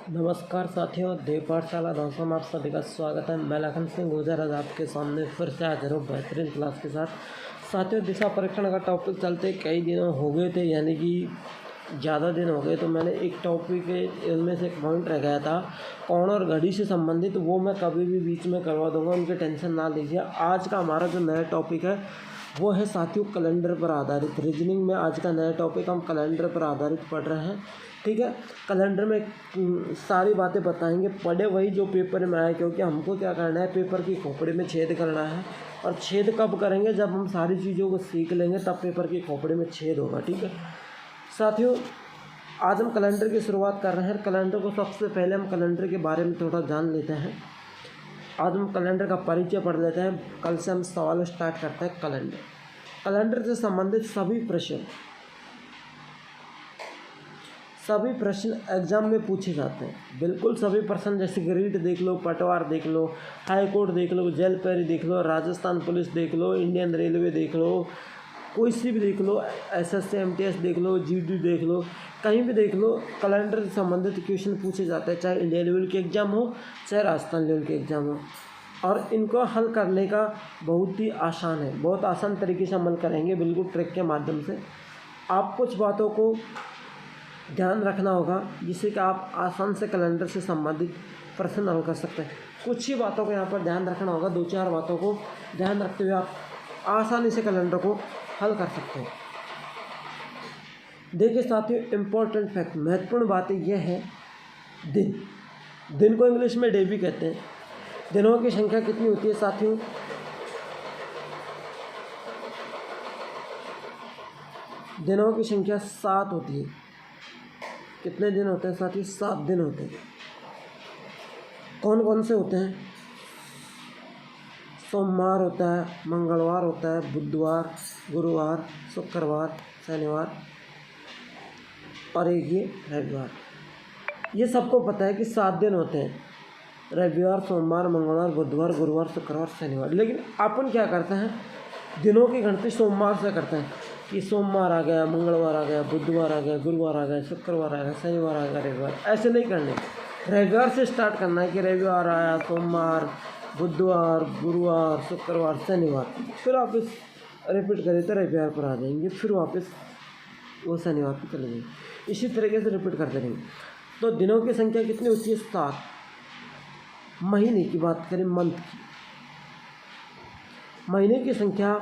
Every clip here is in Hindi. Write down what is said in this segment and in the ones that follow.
नमस्कार साथियों, देव पाठशाला दौसा में आप सभी का स्वागत है। मैं लखन सिंह गुजर आज आपके सामने फिर से हाजिर हूँ बेहतरीन क्लास के साथ। साथियों, दिशा परीक्षण का टॉपिक चलते कई दिनों हो गए थे, यानी कि ज़्यादा दिन हो गए, तो मैंने एक टॉपिक इनमें से एक पॉइंट रह गया था कोण और घड़ी से संबंधित, वो मैं कभी भी बीच में करवा दूंगा, उनकी टेंशन ना लीजिए। आज का हमारा जो नया टॉपिक है वो है साथियों कैलेंडर पर आधारित रीजनिंग में। आज का नया टॉपिक हम कैलेंडर पर आधारित पढ़ रहे हैं, ठीक है। कैलेंडर में सारी बातें बताएंगे, पढ़े वही जो पेपर में आए, क्योंकि हमको क्या करना है, पेपर की खोपड़ी में छेद करना है। और छेद कब करेंगे, जब हम सारी चीज़ों को सीख लेंगे तब पेपर की खोपड़ी में छेद होगा, ठीक है साथियों। आज हम कैलेंडर की शुरुआत कर रहे हैं। कैलेंडर को सबसे पहले हम कैलेंडर के बारे में थोड़ा जान लेते हैं। आज हम कैलेंडर का परिचय पढ़ लेते हैं, कल से हम सवाल स्टार्ट करते हैं। कैलेंडर से संबंधित सभी प्रश्न एग्जाम में पूछे जाते हैं, बिल्कुल सभी प्रश्न, जैसे ग्रिड देख लो, पटवार देख लो, हाई कोर्ट देख लो, जेल पैरी देख लो, राजस्थान पुलिस देख लो, इंडियन रेलवे देख लो, कोई सी भी देख लो, एसएससी एमटीएस देख लो, जीडी देख लो, कहीं भी देख लो, कैलेंडर से संबंधित क्वेश्चन पूछे जाते हैं, चाहे इंडिया लेवल के एग्ज़ाम हो चाहे राजस्थान लेवल के एग्ज़ाम हो। और इनको हल करने का बहुत ही आसान है, बहुत आसान तरीके से अमल करेंगे, बिल्कुल ट्रिक के माध्यम से। आप कुछ बातों को ध्यान रखना होगा जिससे कि आप आसान से कैलेंडर से संबंधित प्रश्न हल कर सकते हैं। कुछ ही बातों को यहाँ पर ध्यान रखना होगा, 2-4 बातों को ध्यान रखते हुए आप आसानी से कैलेंडर को हल कर सकते हैं। देखिए साथियों, इम्पोर्टेंट फैक्ट, महत्वपूर्ण बात यह है, दिन को इंग्लिश में डे भी कहते हैं। दिनों की संख्या कितनी होती है साथियों? दिनों की संख्या 7 होती है। कितने दिन होते हैं साथियों? 7 दिन होते हैं। कौन कौन से होते हैं? सोमवार होता है, मंगलवार होता है, बुधवार, गुरुवार, शुक्रवार, शनिवार और एक ये रविवार। ये सबको पता है कि 7 दिन होते हैं, रविवार, सोमवार, मंगलवार, बुधवार, गुरुवार, शुक्रवार, शनिवार। लेकिन अपन क्या करते हैं, दिनों की गिनती सोमवार से करते हैं कि सोमवार आ गया, मंगलवार आ गया, बुधवार आ गया, गुरुवार आ गया, शुक्रवार आ गया, शनिवार आ गया, रविवार। ऐसे नहीं करने, रविवार से स्टार्ट करना है कि रविवार आया, सोमवार, बुधवार, गुरुवार, शुक्रवार, शनिवार, फिर वापस रिपीट करें तो रविवार पर आ जाएंगे, फिर वापस वो शनिवार पर चले जाएंगे। इसी तरीके से रिपीट करते रहेंगे। तो दिनों की संख्या कितनी होती है? 7। महीने की बात करें, मंथ की, महीने की संख्या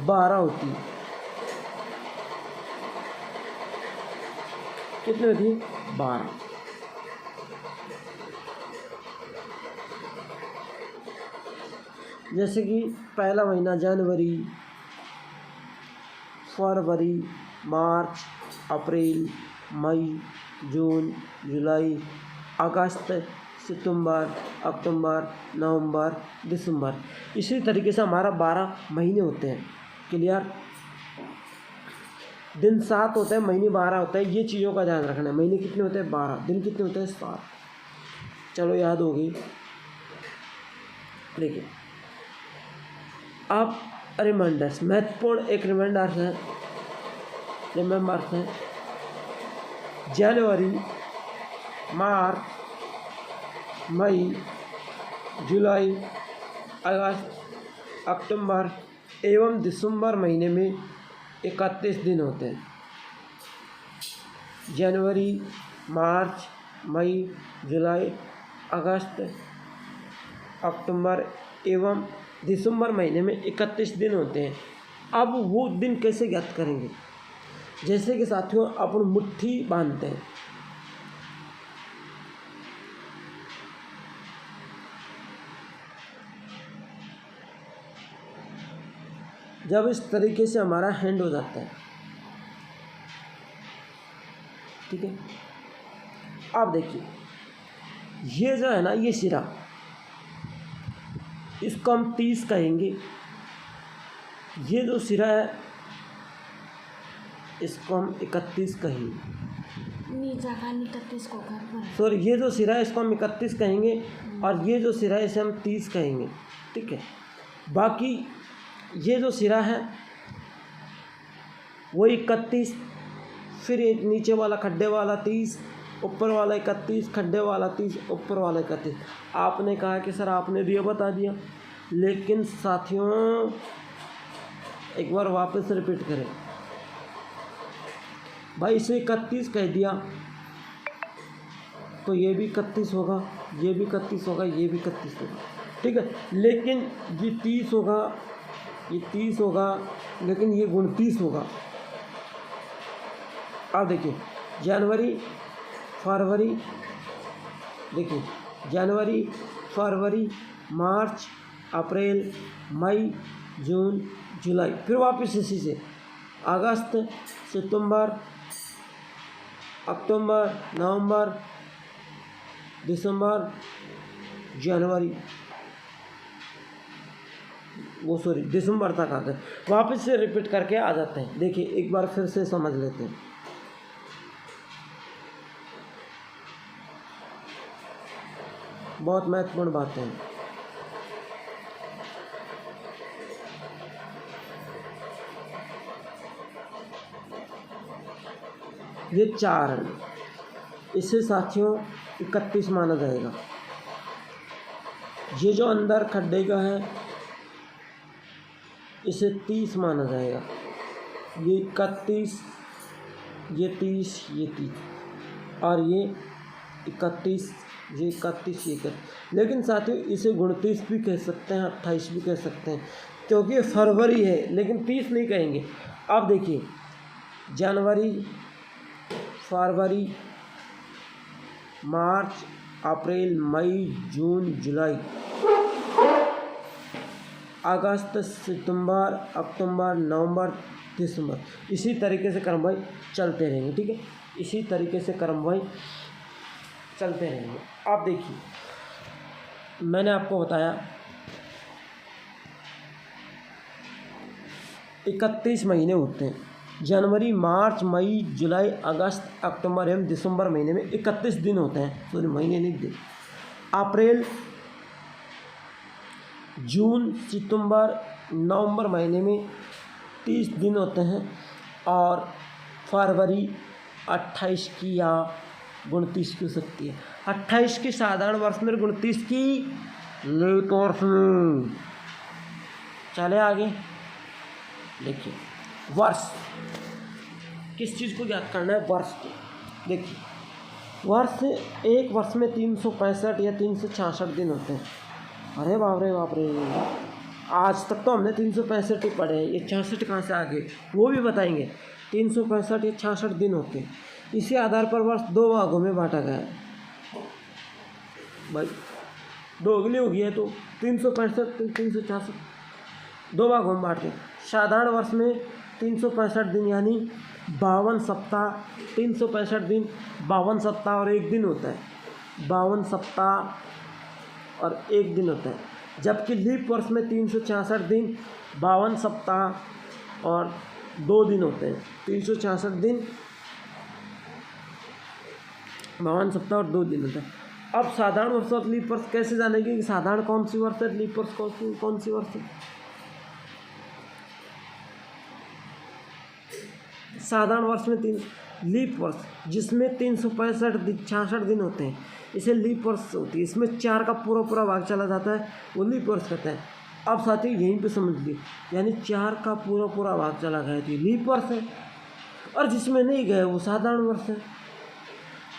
12 होती है। कितनी होती है? 12। जैसे कि पहला महीना जनवरी, फरवरी, मार्च, अप्रैल, मई, जून, जुलाई, अगस्त, सितंबर, अक्टूबर, नवंबर, दिसंबर। इसी तरीके से हमारा 12 महीने होते हैं। क्लियर? दिन 7 होते हैं, महीने 12 होते हैं। ये चीज़ों का ध्यान रखना है। महीने कितने होते हैं? 12। दिन कितने होते हैं? 7। चलो, याद हो गई। देखिए, आप रिमाइंडर्स, महत्वपूर्ण एक रिमाइंडर्स हैं, जनवरी, मार्च, मई, जुलाई, अगस्त, अक्टूबर एवं दिसंबर महीने में 31 दिन होते हैं। जनवरी, मार्च, मई, जुलाई, अगस्त, अक्टूबर एवं दिसंबर महीने में 31 दिन होते हैं। अब वो दिन कैसे ज्ञात करेंगे? जैसे कि साथियों, अपन मुट्ठी बांधते हैं, जब इस तरीके से हमारा हैंड हो जाता है, ठीक है। अब देखिए, ये जो है ना, ये सिरा, इसको हम 30 कहेंगे। ये जो सिरा है इसको हम 31 कहेंगे। सॉरी, ये जो सिरा है इसको हम 31 कहेंगे और ये जो सिरा है इसे हम 30 कहेंगे, ठीक है। बाकी ये जो सिरा है वो 31, फिर एक नीचे वाला खड्डे वाला 30, ऊपर वाला 31, खड्डे वाला 30, ऊपर वाला 31। आपने कहा कि सर आपने दिया बता दिया, लेकिन साथियों एक बार वापस रिपीट करें। भाई इसे 31 कह दिया तो ये भी 31 होगा, ये भी 31 होगा, ये भी 31 होगा, ठीक है। लेकिन ये 30 होगा, ये 30 होगा, लेकिन ये 29 होगा। अब देखिए जनवरी फरवरी, देखिए जनवरी फरवरी मार्च अप्रैल मई जून जुलाई, फिर वापस इसी से अगस्त सितंबर अक्टूबर नवंबर दिसंबर जनवरी, वो सॉरी दिसंबर तक आ गए। वापस से रिपीट करके आ जाते हैं। देखिए एक बार फिर से समझ लेते हैं। बहुत महत्वपूर्ण बातें हैं। ये 4 है, इसे साथियों 31 माना जाएगा। ये जो अंदर खड्डे का है इसे 30 माना जाएगा। ये 31, ये 30, ये 30 और ये 31, ये 31, ये 31। लेकिन साथियों इसे 29 भी कह सकते हैं, 28 भी कह सकते हैं, क्योंकि ये फरवरी है, लेकिन 30 नहीं कहेंगे। अब देखिए जनवरी फरवरी मार्च अप्रैल मई जून जुलाई अगस्त सितंबर अक्टूबर नवंबर दिसंबर, इसी तरीके से कर्म भाई चलते रहेंगे, ठीक है। इसी तरीके से कर्म भाई चलते रहेंगे। आप देखिए मैंने आपको बताया 31 महीने होते हैं। जनवरी मार्च मई जुलाई अगस्त अक्टूबर एवं दिसंबर महीने में 31 दिन होते हैं, सॉरी महीने नहीं दिन। अप्रैल जून सितंबर नवंबर महीने में 30 दिन होते हैं और फरवरी 28 की या 29 की हो सकती है। 28 की साधारण वर्ष में, 29 की लेप वर्ष में। चले आगे देखिए वर्ष, किस चीज़ को याद करना है, वर्ष को। देखिए वर्ष, एक वर्ष में 365 या 366 दिन होते हैं। अरे बाप रे बाप रे, आज तक तो हमने 365 ही पढ़े हैं, ये 66 कहाँ से आ गए वो भी बताएंगे। 365 या 66 दिन होते हैं। इसी आधार पर वर्ष 2 भागों में बांटा गया है। भाई दोगुनी हो गई है तो 365 366 2 भागों में बांटे। साधारण वर्ष में 365 दिन यानी 52 सप्ताह, 365 दिन 52 सप्ताह और 1 दिन होता है, 52 सप्ताह और 1 दिन होता है। जबकि लीप वर्ष में 366 दिन 52 सप्ताह और 2 दिन होते हैं। 366 दिन 52 सप्ताह और 2 दिन होता है। अब साधारण वर्ष और लीप वर्ष कैसे जानेंगे कि साधारण कौन सी वर्ष है, लीप वर्ष कौन सी वर्ष है। साधारण वर्ष में लीप वर्ष जिसमें 365 दिन होते हैं, इसे लीप वर्ष होती है। इसमें 4 का पूरा भाग चला जाता है, वो लीप वर्ष कहते हैं। अब साथियों यहीं पे समझ लीजिए, यानी 4 का पूरा भाग चला गया तो लीप वर्ष है, और जिसमें नहीं गए वो साधारण वर्ष है।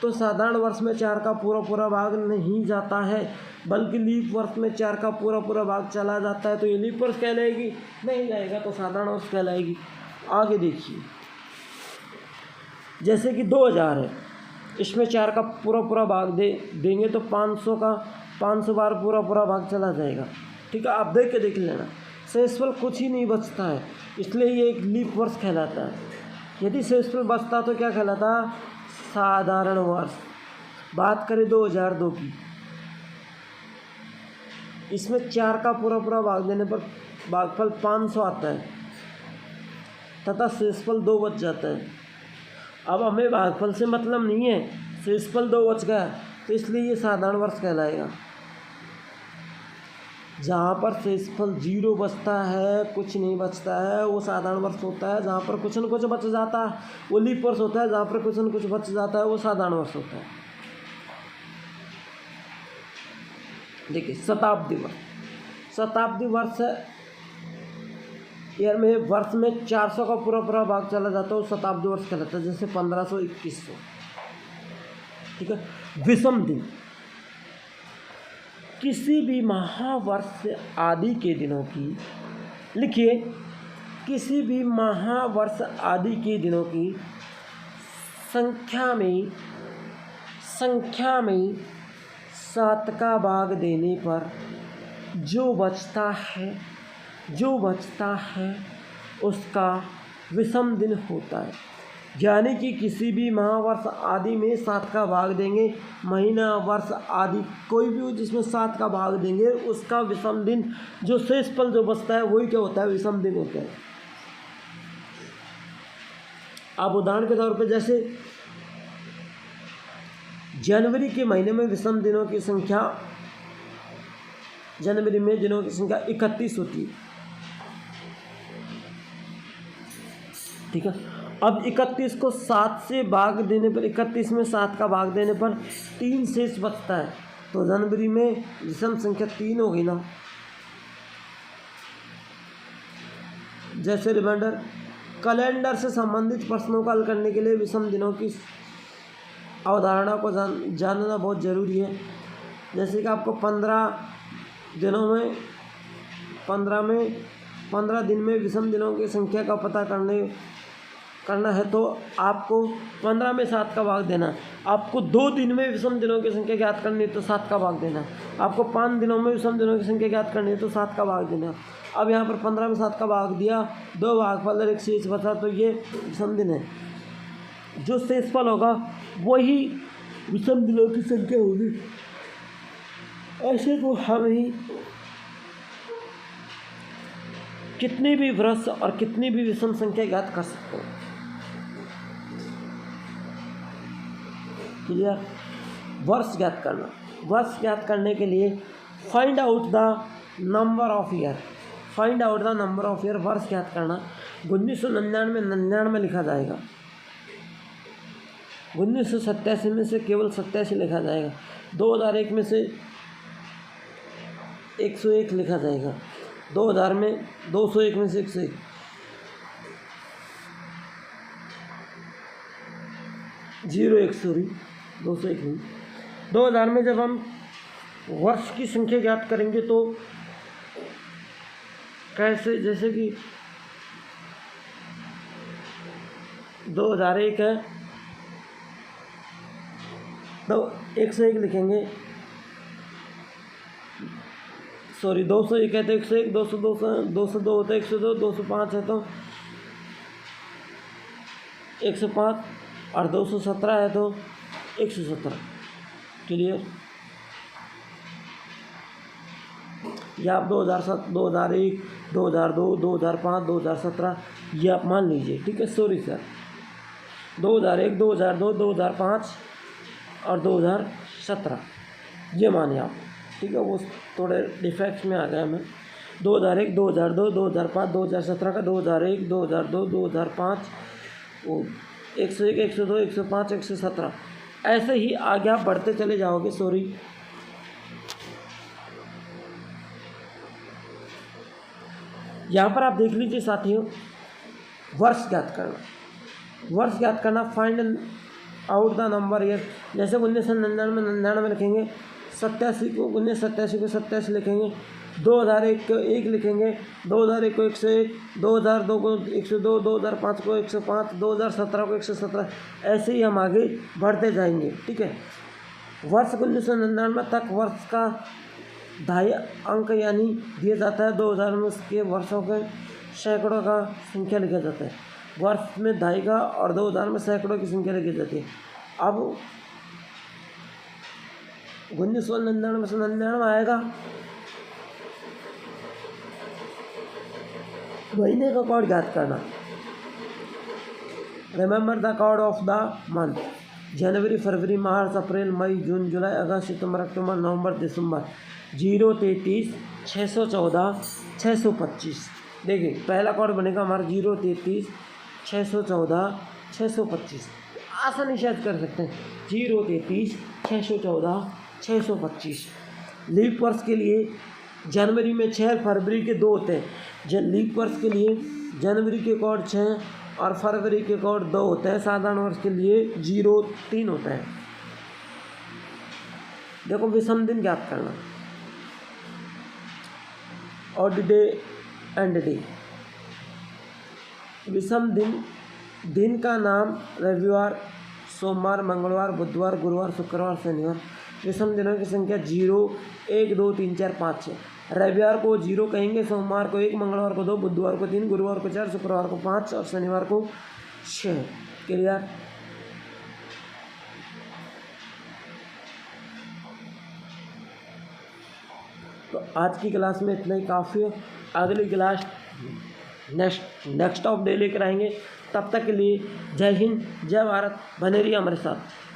तो साधारण वर्ष में 4 का पूरा भाग नहीं जाता है, बल्कि लीप वर्ष में 4 का पूरा भाग चला जाता है, तो ये लीप वर्ष कहलाएगी। नहीं जाएगा तो साधारण वर्ष कहलाएगी। आगे देखिए, जैसे कि 2000 है, इसमें 4 का पूरा भाग देंगे तो 500 बार पूरा भाग चला जाएगा, ठीक है। आप देख लेना, शेषफल कुछ ही नहीं बचता है, इसलिए ये एक लीप वर्ष कहलाता है। यदि शेषफल बचता तो क्या कहलाता, साधारण वर्ष। बात करें 2002 की, इसमें 4 का पूरा भाग देने पर भागफल 500 आता है तथा शेषफल 2 बच जाता है। अब हमें भागफल से मतलब नहीं है, शेषफल 2 बच गया तो इसलिए ये साधारण वर्ष कहलाएगा। जहाँ पर शेषफल 0 बचता है, कुछ नहीं बचता है, वो साधारण वर्ष होता है। जहाँ पर कुछ न कुछ बच जाता है वो लीप वर्ष होता है। जहाँ पर कुछ न कुछ बच जाता है वो साधारण वर्ष होता है। देखिए शताब्दी वर्ष, शताब्दी वर्ष ईयर में वर्ष में 400 का पूरा भाग चला जाता है वो शताब्दी वर्ष कहलाता है। जैसे 1500, 2100, ठीक है। विषम दिन, किसी भी महावर्ष आदि के दिनों की, लिखिए, किसी भी महावर्ष आदि के दिनों की संख्या में 7 का भाग देने पर जो बचता है उसका विषम दिन होता है। यानी कि किसी भी महावर्ष आदि में 7 का भाग देंगे, महीना, वर्ष आदि कोई भी हो जिसमें 7 का भाग देंगे, उसका विषम दिन, जो शेषफल जो बचता है वही क्या होता है, विषम दिन होता है। अब उदाहरण के तौर पे जैसे जनवरी के महीने में विषम दिनों की संख्या, जनवरी में दिनों की संख्या 31 होती है, ठीक है। अब 31 को 7 से भाग देने पर, 31 में 7 का भाग देने पर 3 शेष बचता है, तो जनवरी में विषम संख्या 3 हो गई ना। जैसे रिमाइंडर, कैलेंडर से संबंधित प्रश्नों का हल करने के लिए विषम दिनों की अवधारणा को जानना बहुत ज़रूरी है। जैसे कि आपको 15 दिन में विषम दिनों की संख्या का पता करना है तो आपको 15 में 7 का भाग देना है। आपको 2 दिन में विषम दिनों की संख्या ज्ञात करनी है तो 7 का भाग देना है। आपको 5 दिनों में विषम दिनों की संख्या ज्ञात करनी है तो 7 का भाग देना है। अब यहाँ पर 15 में 7 का भाग दिया, 2 भागफल और 1 शेष बचा, तो ये विषम दिन है। जो शेषफल होगा वही विषम दिनों की संख्या होगी। ऐसे तो हम ही कितनी भी वर्ष और कितनी भी विषम संख्या ज्ञात कर सकते हैं। क्लियर? वर्ष ज्ञात करना, वर्ष ज्ञात करने के लिए find out the number of year, वर्ष ज्ञात करना 1999 लिखा जाएगा, 1987 में से केवल 87 लिखा जाएगा, 2001 में से 101 लिखा जाएगा, 2000 में 201 में से 101, 201 नहीं। 2000 में जब हम वर्ष की संख्या ज्ञात करेंगे तो कैसे, जैसे कि 2001 है तो 101 लिखेंगे, 201 है तो 101, 202 होता है 102, 205 है तो 105 और 217 है तो 117। क्लियर? या आप 2007, 2001, 2002, 2005, 2017 ये आप मान लीजिए, ठीक है। सॉरी सर, 2001, 2002, 2005 और 2017 ये माने आप, ठीक है। वो थोड़े डिफेक्ट्स में आ गया मैं। 2001, 2002, 2005, 2017 का 2001, 2002, 2005, वो 101, 102, 105, 117 ऐसे ही आगे आप बढ़ते चले जाओगे। सॉरी, यहाँ पर आप देख लीजिए साथियों, वर्ष ज्ञात करना, find out the number year. जैसे 1999 लिखेंगे, 87 को 87 लिखेंगे, 2001 को 1 लिखेंगे, 2001 को 101, 2002 को 102, 2005 को 105, 2017 को 117, ऐसे ही हम आगे बढ़ते जाएंगे, ठीक है। वर्ष 1999 तक वर्ष का 2.5 अंक यानी दिया जाता है। 2000 में उसके वर्षों के सैकड़ों का संख्या लिखा जाता है। वर्ष में 2.5 का और 2000 में सैकड़ों की संख्या लिखी जाती है। अब 1999 से 99 आएगा, महीने का कोड ज्ञात करना। Remember the code of the month. जनवरी, फरवरी, मार्च, अप्रैल, मई, जून, जुलाई, अगस्त, सितंबर, अक्टूबर, नवंबर, दिसंबर, 033 614 625। देखिए पहला कोड बनेगा हमारा 033 614 625। आसानी से याद कर सकते हैं 033 614 625। लीप वर्ष के लिए जनवरी में 6, फरवरी के 2 होते हैं। लीप वर्ष के लिए जनवरी के कोड 6 और फरवरी के कोड 2 होते हैं। साधारण वर्ष के लिए 03 होता है। देखो विषम दिन ज्ञात करना, ऑड डे एंड डे। विषम दिन का नाम रविवार, सोमवार, मंगलवार, बुधवार, गुरुवार, शुक्रवार, शनिवार। विषम दिनों की संख्या 0, 1, 2, 3, 4, 5, 6। रविवार को 0 कहेंगे, सोमवार को 1, मंगलवार को 2, बुधवार को 3, गुरुवार को 4, शुक्रवार को 5 और शनिवार को 6। क्लियर? तो आज की क्लास में इतना ही काफ़ी है। अगली क्लास नेक्स्ट ऑफ डे लेकर आएंगे। तब तक के लिए जय हिंद, जय भारत। बने रहिए हमारे साथ।